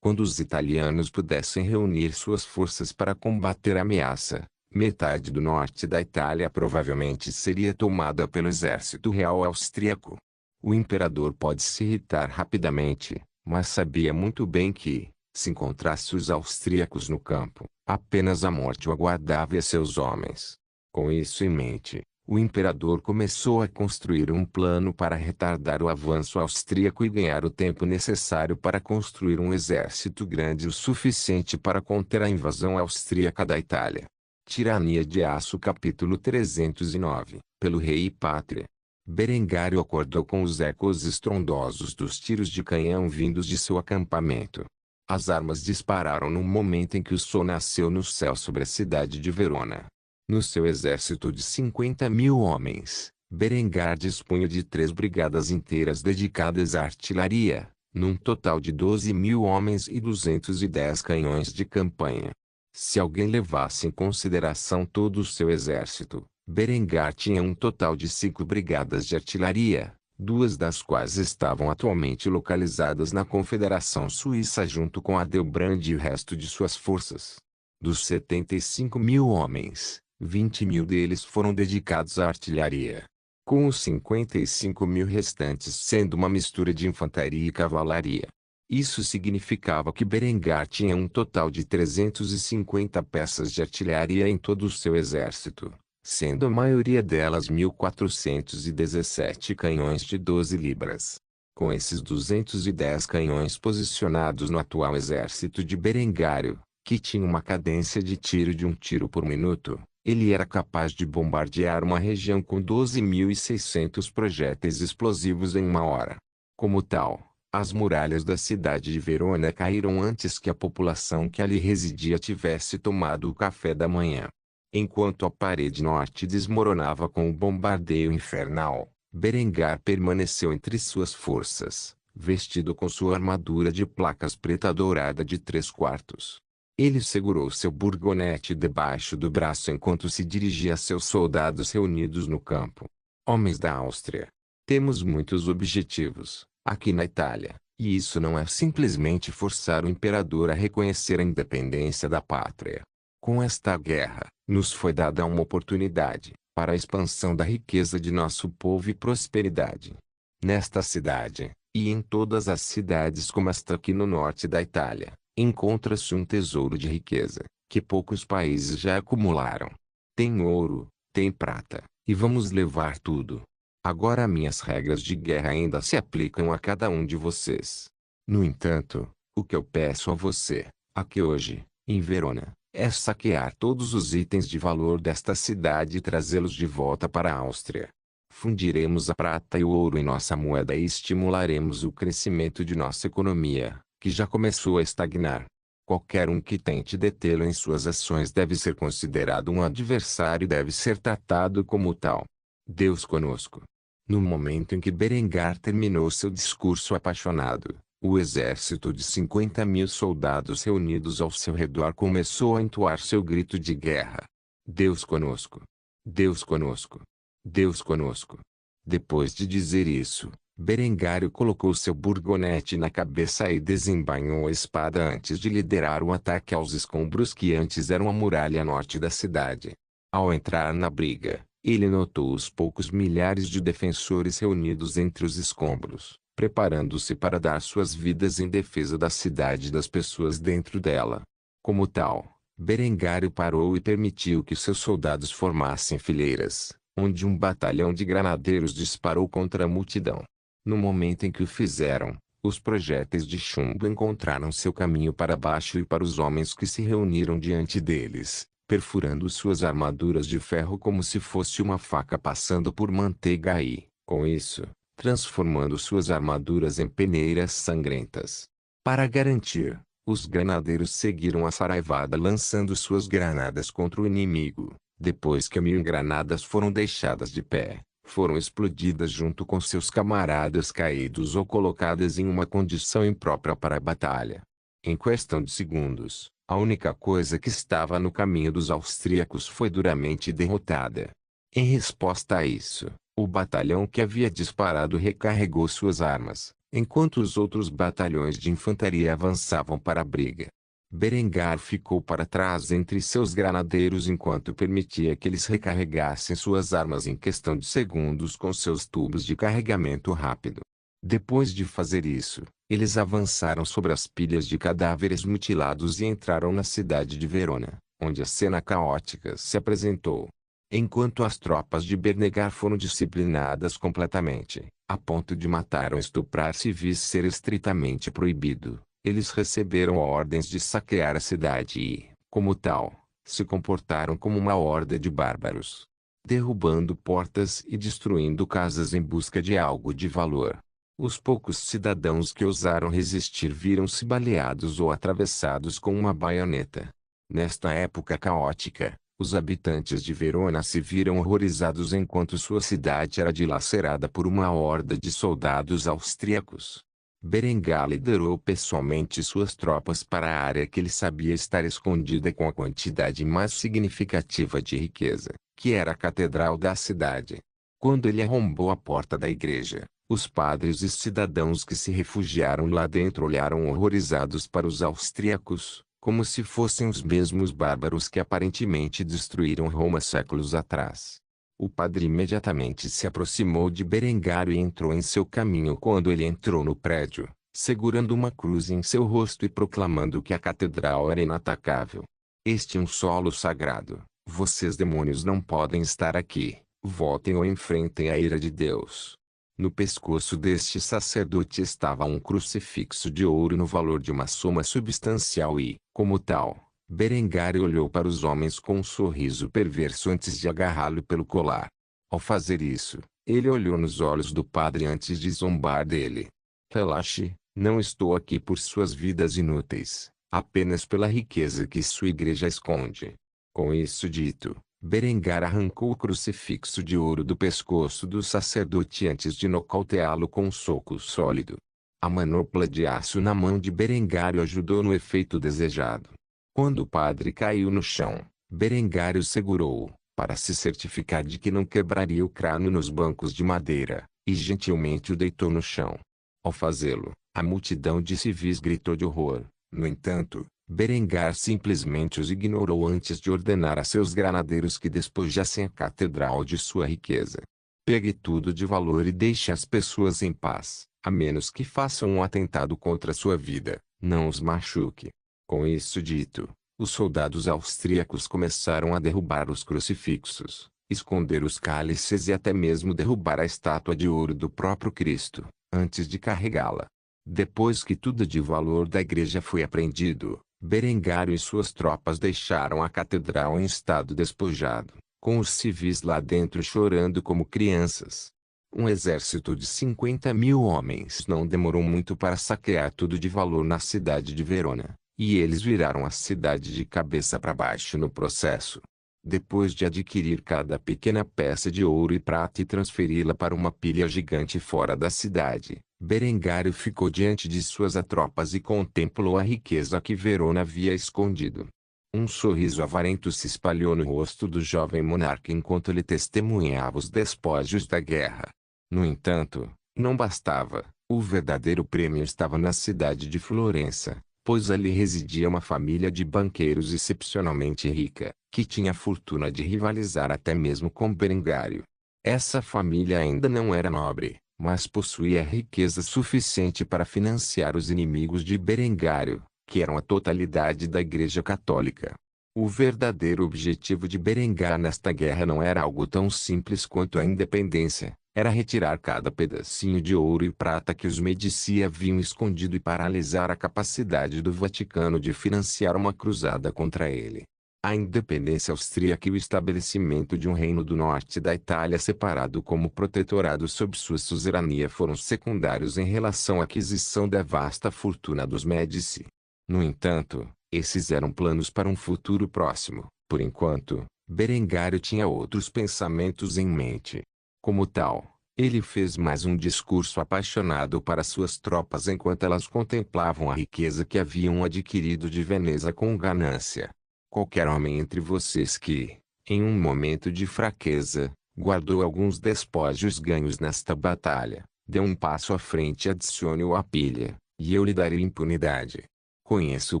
Quando os italianos pudessem reunir suas forças para combater a ameaça, metade do norte da Itália provavelmente seria tomada pelo exército real austríaco. O imperador pode se irritar rapidamente, mas sabia muito bem que, se encontrasse os austríacos no campo, apenas a morte o aguardava e a seus homens. Com isso em mente, o imperador começou a construir um plano para retardar o avanço austríaco e ganhar o tempo necessário para construir um exército grande o suficiente para conter a invasão austríaca da Itália. Tirania de Aço capítulo 309, pelo rei e pátria. Berengário acordou com os ecos estrondosos dos tiros de canhão vindos de seu acampamento. As armas dispararam no momento em que o sol nasceu no céu sobre a cidade de Verona. No seu exército de 50.000 homens, Berengar dispunha de 3 brigadas inteiras dedicadas à artilharia, num total de 12.000 homens e 210 canhões de campanha. Se alguém levasse em consideração todo o seu exército, Berengar tinha um total de 5 brigadas de artilharia, 2 das quais estavam atualmente localizadas na Confederação Suíça junto com a Delbrand e o resto de suas forças. Dos 75.000 homens, 20.000 deles foram dedicados à artilharia, com os 55.000 restantes sendo uma mistura de infantaria e cavalaria. Isso significava que Berengar tinha um total de 350 peças de artilharia em todo o seu exército, sendo a maioria delas 1.417 canhões de 12 libras. Com esses 210 canhões posicionados no atual exército de Berengário, que tinha uma cadência de tiro de 1 tiro por minuto, ele era capaz de bombardear uma região com 12.600 projéteis explosivos em 1 hora. Como tal, as muralhas da cidade de Verona caíram antes que a população que ali residia tivesse tomado o café da manhã. Enquanto a parede norte desmoronava com o bombardeio infernal, Berengar permaneceu entre suas forças, vestido com sua armadura de placas preta dourada de 3/4. Ele segurou seu burgonete debaixo do braço enquanto se dirigia a seus soldados reunidos no campo. Homens da Áustria, temos muitos objetivos aqui na Itália, e isso não é simplesmente forçar o imperador a reconhecer a independência da pátria. Com esta guerra, nos foi dada uma oportunidade para a expansão da riqueza de nosso povo e prosperidade. Nesta cidade, e em todas as cidades como esta aqui no norte da Itália, encontra-se um tesouro de riqueza, que poucos países já acumularam. Tem ouro, tem prata, e vamos levar tudo. Agora minhas regras de guerra ainda se aplicam a cada um de vocês. No entanto, o que eu peço a você, aqui hoje, em Verona, é saquear todos os itens de valor desta cidade e trazê-los de volta para a Áustria. Fundiremos a prata e o ouro em nossa moeda e estimularemos o crescimento de nossa economia, que já começou a estagnar. Qualquer um que tente detê-lo em suas ações deve ser considerado um adversário e deve ser tratado como tal. Deus conosco. No momento em que Berengar terminou seu discurso apaixonado, o exército de 50.000 soldados reunidos ao seu redor começou a entoar seu grito de guerra. Deus conosco. Deus conosco. Deus conosco. Depois de dizer isso, Berengário colocou seu burgonete na cabeça e desembainhou a espada antes de liderar o ataque aos escombros que antes eram a muralha norte da cidade. Ao entrar na briga, ele notou os poucos milhares de defensores reunidos entre os escombros, preparando-se para dar suas vidas em defesa da cidade e das pessoas dentro dela. Como tal, Berengário parou e permitiu que seus soldados formassem fileiras, onde um batalhão de granadeiros disparou contra a multidão. No momento em que o fizeram, os projéteis de chumbo encontraram seu caminho para baixo e para os homens que se reuniram diante deles, perfurando suas armaduras de ferro como se fosse uma faca passando por manteiga e, com isso, transformando suas armaduras em peneiras sangrentas. Para garantir, os granadeiros seguiram a saraivada lançando suas granadas contra o inimigo. Depois que 1000 granadas foram deixadas de pé, foram explodidas junto com seus camaradas caídos ou colocadas em uma condição imprópria para a batalha. Em questão de segundos, a única coisa que estava no caminho dos austríacos foi duramente derrotada. Em resposta a isso, o batalhão que havia disparado recarregou suas armas, enquanto os outros batalhões de infantaria avançavam para a briga. Berengar ficou para trás entre seus granadeiros enquanto permitia que eles recarregassem suas armas em questão de segundos com seus tubos de carregamento rápido. Depois de fazer isso, eles avançaram sobre as pilhas de cadáveres mutilados e entraram na cidade de Verona, onde a cena caótica se apresentou. Enquanto as tropas de Berengar foram disciplinadas completamente, a ponto de matar ou estuprar civis ser estritamente proibido, eles receberam ordens de saquear a cidade e, como tal, se comportaram como uma horda de bárbaros, derrubando portas e destruindo casas em busca de algo de valor. Os poucos cidadãos que ousaram resistir viram-se baleados ou atravessados com uma baioneta. Nesta época caótica, os habitantes de Verona se viram horrorizados enquanto sua cidade era dilacerada por uma horda de soldados austríacos. Berengar liderou pessoalmente suas tropas para a área que ele sabia estar escondida com a quantidade mais significativa de riqueza, que era a catedral da cidade. Quando ele arrombou a porta da igreja, os padres e cidadãos que se refugiaram lá dentro olharam horrorizados para os austríacos, como se fossem os mesmos bárbaros que aparentemente destruíram Roma séculos atrás. O padre imediatamente se aproximou de Berengar e entrou em seu caminho quando ele entrou no prédio, segurando uma cruz em seu rosto e proclamando que a catedral era inatacável. Este é um solo sagrado. Vocês demônios não podem estar aqui. Voltem ou enfrentem a ira de Deus. No pescoço deste sacerdote estava um crucifixo de ouro no valor de uma soma substancial e, como tal, Berengar olhou para os homens com um sorriso perverso antes de agarrá-lo pelo colar. Ao fazer isso, ele olhou nos olhos do padre antes de zombar dele. Relaxe, não estou aqui por suas vidas inúteis, apenas pela riqueza que sua igreja esconde. Com isso dito, Berengar arrancou o crucifixo de ouro do pescoço do sacerdote antes de nocauteá-lo com um soco sólido. A manopla de aço na mão de Berengar o ajudou no efeito desejado. Quando o padre caiu no chão, Berengar o segurou, para se certificar de que não quebraria o crânio nos bancos de madeira, e gentilmente o deitou no chão. Ao fazê-lo, a multidão de civis gritou de horror. No entanto, Berengar simplesmente os ignorou antes de ordenar a seus granadeiros que despojassem a catedral de sua riqueza. Pegue tudo de valor e deixe as pessoas em paz, a menos que façam um atentado contra sua vida, não os machuque. Com isso dito, os soldados austríacos começaram a derrubar os crucifixos, esconder os cálices e até mesmo derrubar a estátua de ouro do próprio Cristo, antes de carregá-la. Depois que tudo de valor da igreja foi apreendido, Berengar e suas tropas deixaram a catedral em estado despojado, com os civis lá dentro chorando como crianças. Um exército de 50.000 homens não demorou muito para saquear tudo de valor na cidade de Verona, e eles viraram a cidade de cabeça para baixo no processo. Depois de adquirir cada pequena peça de ouro e prata e transferi-la para uma pilha gigante fora da cidade, Berengar ficou diante de suas tropas e contemplou a riqueza que Verona havia escondido. Um sorriso avarento se espalhou no rosto do jovem monarca enquanto ele testemunhava os despojos da guerra. No entanto, não bastava, o verdadeiro prêmio estava na cidade de Florença, pois ali residia uma família de banqueiros excepcionalmente rica, que tinha a fortuna de rivalizar até mesmo com Berengário. Essa família ainda não era nobre, mas possuía riqueza suficiente para financiar os inimigos de Berengário, que eram a totalidade da Igreja Católica. O verdadeiro objetivo de Berengar nesta guerra não era algo tão simples quanto a independência, era retirar cada pedacinho de ouro e prata que os Medici haviam escondido e paralisar a capacidade do Vaticano de financiar uma cruzada contra ele. A independência austríaca e o estabelecimento de um reino do norte da Itália separado como protetorado sob sua suzerania foram secundários em relação à aquisição da vasta fortuna dos Médici. No entanto, esses eram planos para um futuro próximo. Por enquanto, Berengário tinha outros pensamentos em mente. Como tal, ele fez mais um discurso apaixonado para suas tropas enquanto elas contemplavam a riqueza que haviam adquirido de Veneza com ganância. Qualquer homem entre vocês que, em um momento de fraqueza, guardou alguns despojos ganhos nesta batalha, dê um passo à frente e adicione-o à pilha, e eu lhe darei impunidade. Conheço o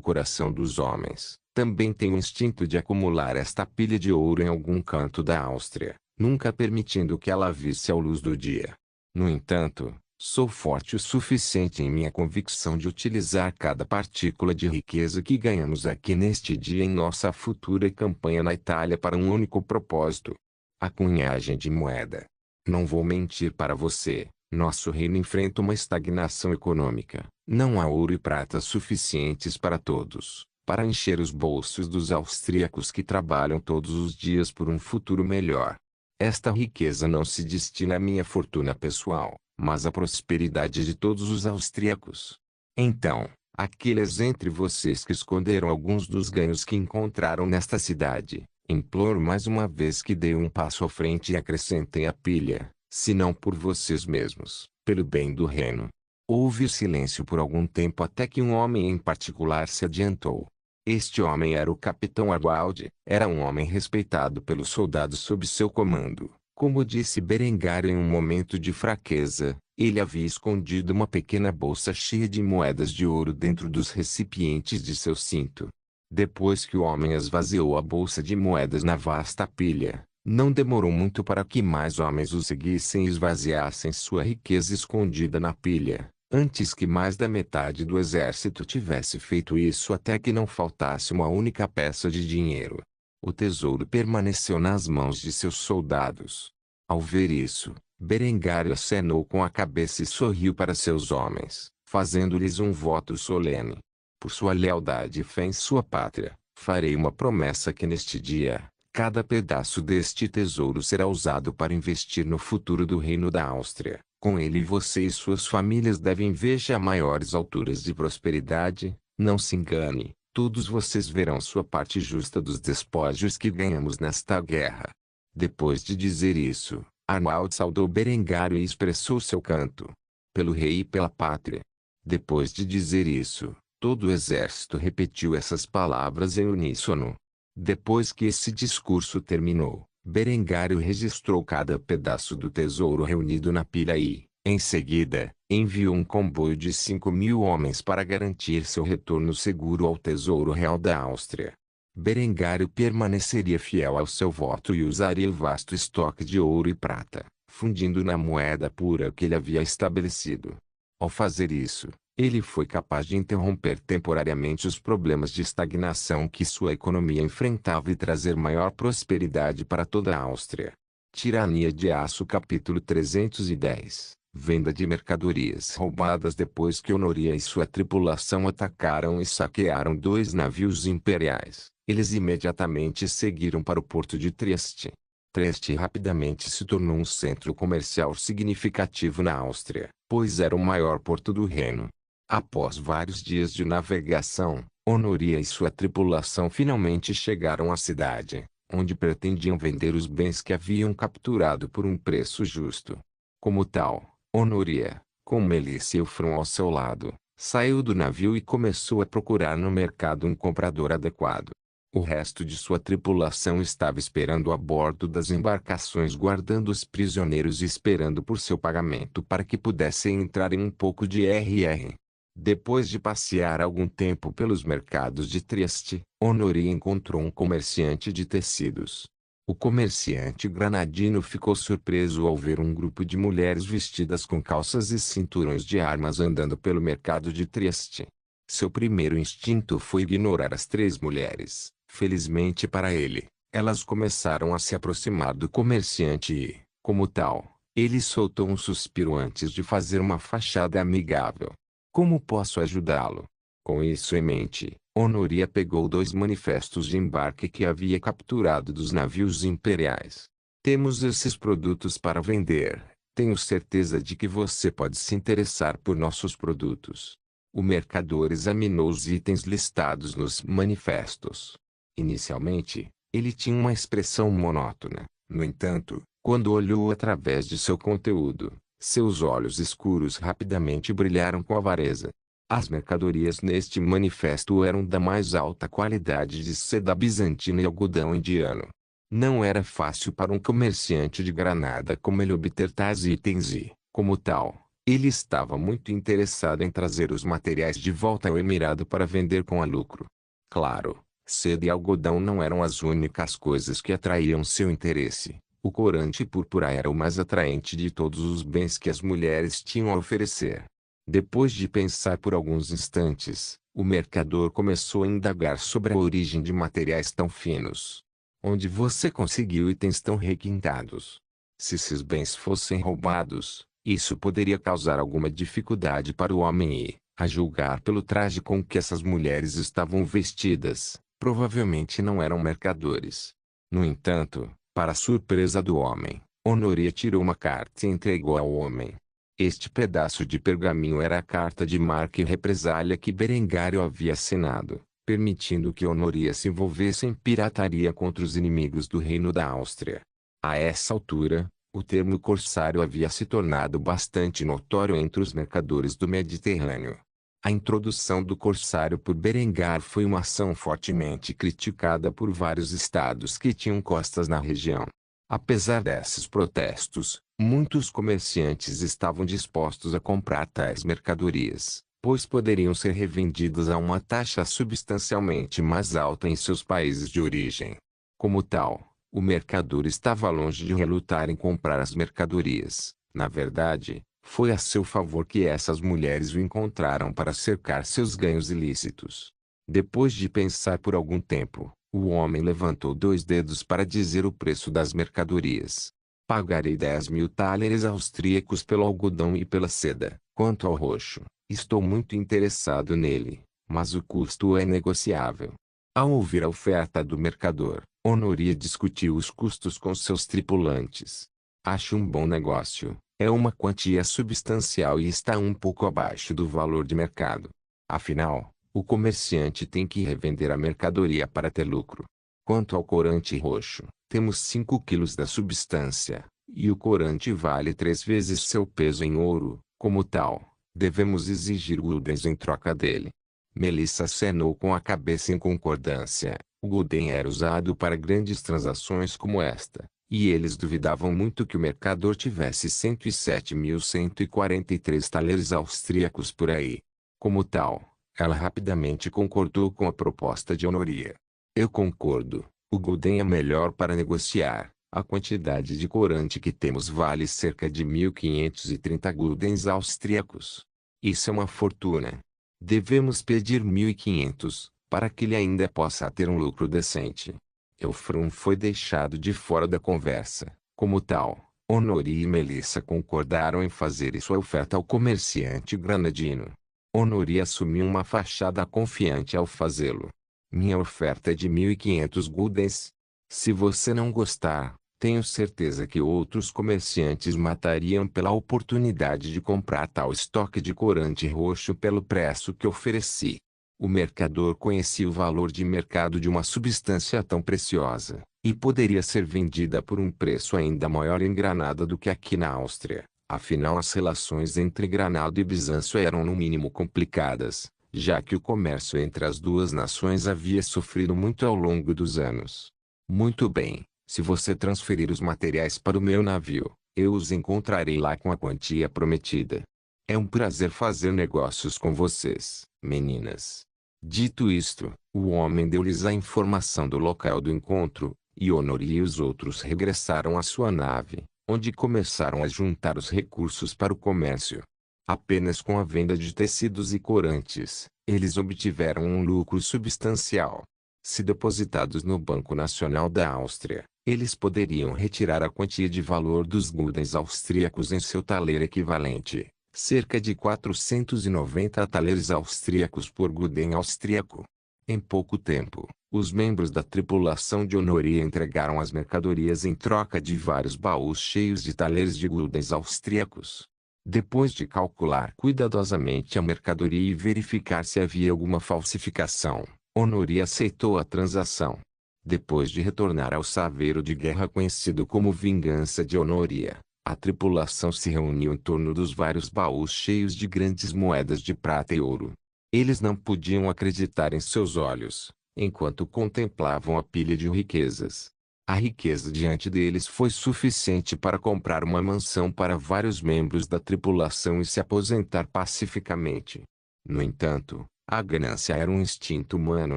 coração dos homens, também tenho o instinto de acumular esta pilha de ouro em algum canto da Áustria, nunca permitindo que ela visse a luz do dia. No entanto, sou forte o suficiente em minha convicção de utilizar cada partícula de riqueza que ganhamos aqui neste dia em nossa futura campanha na Itália para um único propósito: a cunhagem de moeda. Não vou mentir para você, nosso reino enfrenta uma estagnação econômica. Não há ouro e prata suficientes para todos, para encher os bolsos dos austríacos que trabalham todos os dias por um futuro melhor. Esta riqueza não se destina à minha fortuna pessoal, mas à prosperidade de todos os austríacos. Então, aqueles entre vocês que esconderam alguns dos ganhos que encontraram nesta cidade, imploro mais uma vez que deem um passo à frente e acrescentem à pilha, se não por vocês mesmos, pelo bem do reino. Houve silêncio por algum tempo até que um homem em particular se adiantou. Este homem era o capitão Arwald, era um homem respeitado pelos soldados sob seu comando. Como disse Berengário em um momento de fraqueza, ele havia escondido uma pequena bolsa cheia de moedas de ouro dentro dos recipientes de seu cinto. Depois que o homem esvaziou a bolsa de moedas na vasta pilha, não demorou muito para que mais homens o seguissem e esvaziassem sua riqueza escondida na pilha. Antes que mais da metade do exército tivesse feito isso até que não faltasse uma única peça de dinheiro. O tesouro permaneceu nas mãos de seus soldados. Ao ver isso, Berengário acenou com a cabeça e sorriu para seus homens, fazendo-lhes um voto solene. Por sua lealdade e fé em sua pátria, farei uma promessa que neste dia, cada pedaço deste tesouro será usado para investir no futuro do reino da Áustria. Com ele você e suas famílias devem ver a maiores alturas de prosperidade. Não se engane, todos vocês verão sua parte justa dos despojos que ganhamos nesta guerra. Depois de dizer isso, Arnald saudou Berengário e expressou seu canto pelo rei e pela pátria. Depois de dizer isso, todo o exército repetiu essas palavras em uníssono. Depois que esse discurso terminou, Berengário registrou cada pedaço do tesouro reunido na pilha e, em seguida, enviou um comboio de 5.000 homens para garantir seu retorno seguro ao Tesouro Real da Áustria. Berengário permaneceria fiel ao seu voto e usaria o vasto estoque de ouro e prata, fundindo na moeda pura que ele havia estabelecido. Ao fazer isso, ele foi capaz de interromper temporariamente os problemas de estagnação que sua economia enfrentava e trazer maior prosperidade para toda a Áustria. Tirania de Aço capítulo 310. Venda de mercadorias roubadas. Depois que Honoria e sua tripulação atacaram e saquearam 2 navios imperiais, eles imediatamente seguiram para o porto de Trieste. Trieste rapidamente se tornou um centro comercial significativo na Áustria, pois era o maior porto do reino. Após vários dias de navegação, Honoria e sua tripulação finalmente chegaram à cidade, onde pretendiam vender os bens que haviam capturado por um preço justo. Como tal, Honoria, com Melissa e Eufron ao seu lado, saiu do navio e começou a procurar no mercado um comprador adequado. O resto de sua tripulação estava esperando a bordo das embarcações, guardando os prisioneiros e esperando por seu pagamento para que pudessem entrar em um pouco de RR. Depois de passear algum tempo pelos mercados de Trieste, Honoria encontrou um comerciante de tecidos. O comerciante granadino ficou surpreso ao ver um grupo de mulheres vestidas com calças e cinturões de armas andando pelo mercado de Trieste. Seu primeiro instinto foi ignorar as 3 mulheres. Felizmente para ele, elas começaram a se aproximar do comerciante e, como tal, ele soltou um suspiro antes de fazer uma fachada amigável. Como posso ajudá-lo? Com isso em mente, Honoria pegou 2 manifestos de embarque que havia capturado dos navios imperiais. Temos esses produtos para vender. Tenho certeza de que você pode se interessar por nossos produtos. O mercador examinou os itens listados nos manifestos. Inicialmente, ele tinha uma expressão monótona. No entanto, quando olhou através de seu conteúdo, seus olhos escuros rapidamente brilharam com avareza. As mercadorias neste manifesto eram da mais alta qualidade de seda bizantina e algodão indiano. Não era fácil para um comerciante de Granada como ele obter tais itens e, como tal, ele estava muito interessado em trazer os materiais de volta ao Emirado para vender com lucro. Claro, seda e algodão não eram as únicas coisas que atraíam seu interesse. O corante púrpura era o mais atraente de todos os bens que as mulheres tinham a oferecer. Depois de pensar por alguns instantes, o mercador começou a indagar sobre a origem de materiais tão finos. Onde você conseguiu itens tão requintados? Se esses bens fossem roubados, isso poderia causar alguma dificuldade para o homem e, a julgar pelo traje com que essas mulheres estavam vestidas, provavelmente não eram mercadores. No entanto, para a surpresa do homem, Honoria tirou uma carta e entregou ao homem. Este pedaço de pergaminho era a carta de marca e represália que Berengário havia assinado, permitindo que Honoria se envolvesse em pirataria contra os inimigos do reino da Áustria. A essa altura, o termo corsário havia se tornado bastante notório entre os mercadores do Mediterrâneo. A introdução do corsário por Berengar foi uma ação fortemente criticada por vários estados que tinham costas na região. Apesar desses protestos, muitos comerciantes estavam dispostos a comprar tais mercadorias, pois poderiam ser revendidas a uma taxa substancialmente mais alta em seus países de origem. Como tal, o mercador estava longe de relutar em comprar as mercadorias. Na verdade, foi a seu favor que essas mulheres o encontraram para cercar seus ganhos ilícitos. Depois de pensar por algum tempo, o homem levantou 2 dedos para dizer o preço das mercadorias. Pagarei 10.000 thalers austríacos pelo algodão e pela seda. Quanto ao roxo, estou muito interessado nele, mas o custo é negociável. Ao ouvir a oferta do mercador, Honoria discutiu os custos com seus tripulantes. Acho um bom negócio. É uma quantia substancial e está um pouco abaixo do valor de mercado. Afinal, o comerciante tem que revender a mercadoria para ter lucro. Quanto ao corante roxo, temos 5 quilos da substância, e o corante vale 3 vezes seu peso em ouro. Como tal, devemos exigir guldens em troca dele. Melissa acenou com a cabeça em concordância. O gulden era usado para grandes transações como esta, e eles duvidavam muito que o mercador tivesse 107.143 thalers austríacos por aí. Como tal, ela rapidamente concordou com a proposta de Honoria. Eu concordo, o gulden é melhor para negociar. A quantidade de corante que temos vale cerca de 1.530 guldens austríacos. Isso é uma fortuna. Devemos pedir 1.500, para que ele ainda possa ter um lucro decente. Eufrum foi deixado de fora da conversa. Como tal, Honoria e Melissa concordaram em fazer sua oferta ao comerciante granadino. Honoria assumiu uma fachada confiante ao fazê-lo. Minha oferta é de 1.500 guldens. Se você não gostar, tenho certeza que outros comerciantes matariam pela oportunidade de comprar tal estoque de corante roxo pelo preço que ofereci. O mercador conhecia o valor de mercado de uma substância tão preciosa, e poderia ser vendida por um preço ainda maior em Granada do que aqui na Áustria. Afinal, as relações entre Granada e Bizâncio eram no mínimo complicadas, já que o comércio entre as duas nações havia sofrido muito ao longo dos anos. Muito bem, se você transferir os materiais para o meu navio, eu os encontrarei lá com a quantia prometida. É um prazer fazer negócios com vocês, meninas. Dito isto, o homem deu-lhes a informação do local do encontro, e Honoria e os outros regressaram à sua nave, onde começaram a juntar os recursos para o comércio. Apenas com a venda de tecidos e corantes, eles obtiveram um lucro substancial. Se depositados no Banco Nacional da Áustria, eles poderiam retirar a quantia de valor dos guldens austríacos em seu taler equivalente, cerca de 490 thalers austríacos por gulden austríaco. Em pouco tempo, os membros da tripulação de Honoria entregaram as mercadorias em troca de vários baús cheios de talheres de guldens austríacos. Depois de calcular cuidadosamente a mercadoria e verificar se havia alguma falsificação, Honoria aceitou a transação. Depois de retornar ao saveiro de guerra conhecido como Vingança de Honoria, a tripulação se reuniu em torno dos vários baús cheios de grandes moedas de prata e ouro. Eles não podiam acreditar em seus olhos, enquanto contemplavam a pilha de riquezas. A riqueza diante deles foi suficiente para comprar uma mansão para vários membros da tripulação e se aposentar pacificamente. No entanto, a ganância era um instinto humano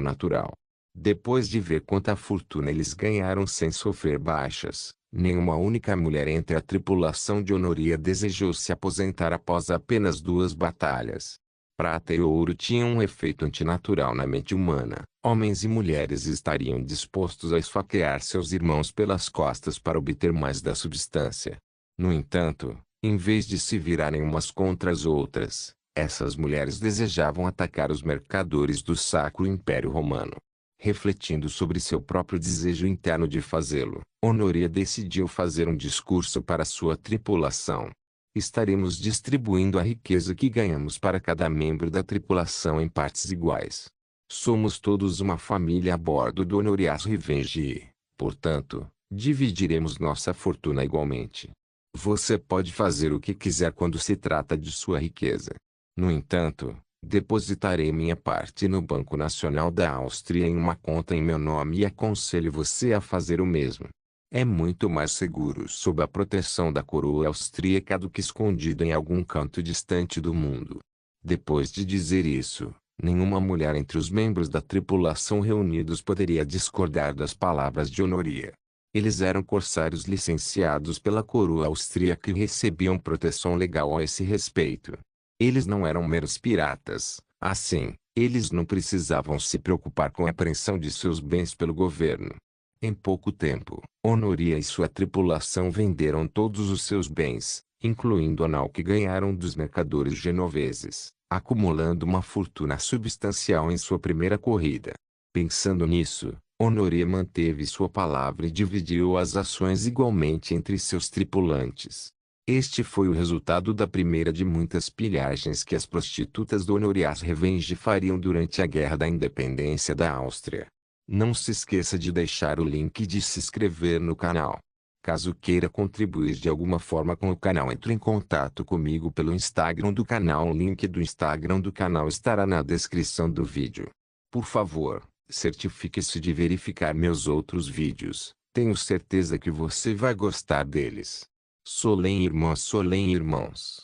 natural. Depois de ver quanta fortuna eles ganharam sem sofrer baixas, nenhuma única mulher entre a tripulação de Honoria desejou se aposentar após apenas 2 batalhas. Prata e ouro tinham um efeito antinatural na mente humana. Homens e mulheres estariam dispostos a esfaquear seus irmãos pelas costas para obter mais da substância. No entanto, em vez de se virarem umas contra as outras, essas mulheres desejavam atacar os mercadores do Sacro Império Romano. Refletindo sobre seu próprio desejo interno de fazê-lo, Honoria decidiu fazer um discurso para sua tripulação. Estaremos distribuindo a riqueza que ganhamos para cada membro da tripulação em partes iguais. Somos todos uma família a bordo do Honorias Revenge e, portanto, dividiremos nossa fortuna igualmente. Você pode fazer o que quiser quando se trata de sua riqueza. No entanto, depositarei minha parte no Banco Nacional da Áustria em uma conta em meu nome e aconselho você a fazer o mesmo. É muito mais seguro sob a proteção da coroa austríaca do que escondido em algum canto distante do mundo. Depois de dizer isso, nenhuma mulher entre os membros da tripulação reunidos poderia discordar das palavras de Honoria. Eles eram corsários licenciados pela coroa austríaca e recebiam proteção legal a esse respeito. Eles não eram meros piratas, assim, eles não precisavam se preocupar com a apreensão de seus bens pelo governo. Em pouco tempo, Honoria e sua tripulação venderam todos os seus bens, incluindo a nau que ganharam dos mercadores genoveses, acumulando uma fortuna substancial em sua primeira corrida. Pensando nisso, Honoria manteve sua palavra e dividiu as ações igualmente entre seus tripulantes. Este foi o resultado da primeira de muitas pilhagens que as prostitutas do Honorias Revenge fariam durante a Guerra da Independência da Áustria. Não se esqueça de deixar o link e de se inscrever no canal. Caso queira contribuir de alguma forma com o canal, entre em contato comigo pelo Instagram do canal. O link do Instagram do canal estará na descrição do vídeo. Por favor, certifique-se de verificar meus outros vídeos. Tenho certeza que você vai gostar deles. Solem irmãos.